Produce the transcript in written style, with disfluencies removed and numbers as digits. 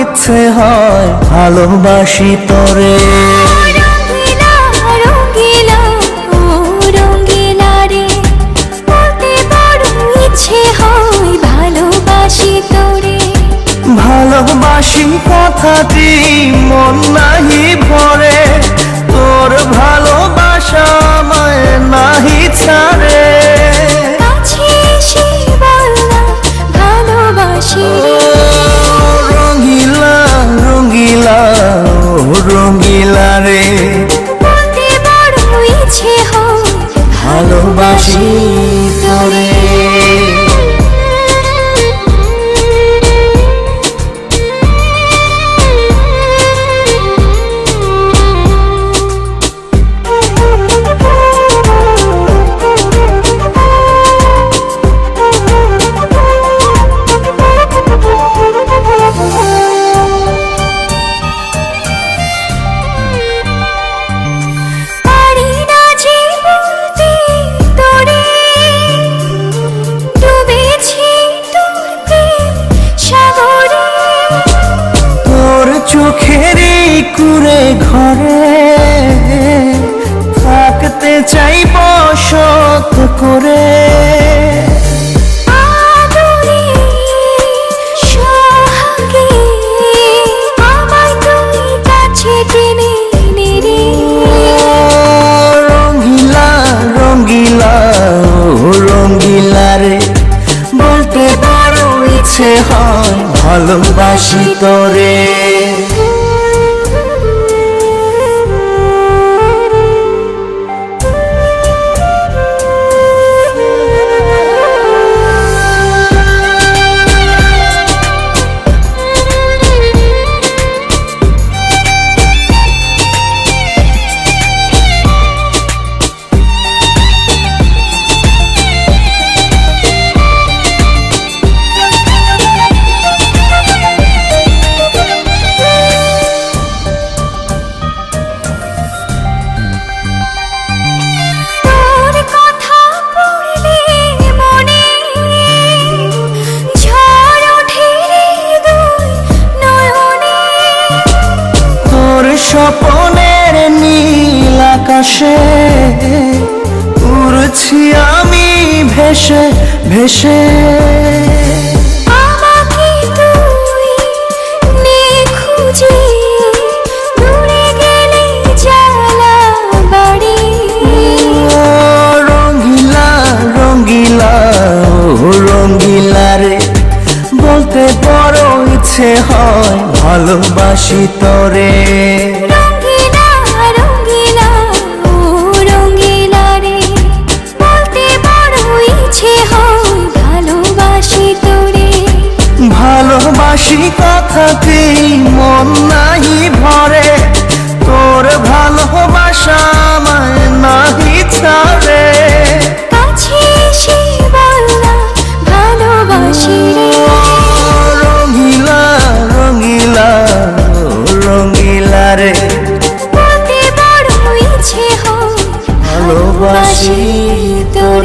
ইচ্ছে হয় ভালোবাসি তোরে। রঙ্গিলা রঙ্গিলা ও রঙ্গিলা রে, বলতে বড় ইচ্ছে হয় ভালোবাসি তোরে। ভালোবাসি কথাটি মন নাহি ভরে, তোর ভালোবাসা আমায় নাহি ছাড়ে। কাছে এসে বলনা ভালোবাসি রে। রঙ্গিলা রঙ্গিলা ও রঙ্গিলা রে, বলতে বড় ইচ্ছে হয় ভালোবাসি তোরে। পারি না যে বলতে তোরে, ডুবেছি তোর প্রেম সাগরে। তোর চোখেরই কুঁড়ে ঘরে থাকতে চাই বসত করে। আদরে সোহাগে আমায় তুই কাছে টেনে নে রে। রঙ্গিলা রঙ্গিলা ও রঙ্গিলা রে, বলতে বড় ইচ্ছে হয় ভালোবাসি তোরে। তোর কথা পড়লে মনে ঝড় ওঠে রে দুই নয়নে। তোর স্বপনের নীল আকাশে উড়ছি আমি ভেসে ভেসে। আমাকে তুই নে খুঁজে, দূরে গেলে জ্বালা বাড়ি। রঙ্গিলা রঙ্গিলা ও রঙ্গিলা রে, বলতে বড় ইচ্ছে হয় ভালোবাসি তোরে। রঙ্গিলা রঙ্গিলা ও রঙ্গিলা রে, বলতে বড় ইচ্ছে হয় ভালোবাসি তোরে। ভালোবাসি কথাটি মন নাহি ভরে, তোর ভালোবাসা আমায় নাহি ছাড়ে। কাছে এসে বলনা ভালোবাসি রে। রঙ্গিলা রঙ্গিলা ও রঙ্গিলা রে, বলতে বড় ইচ্ছে হয় ভালোবাসি তোরে।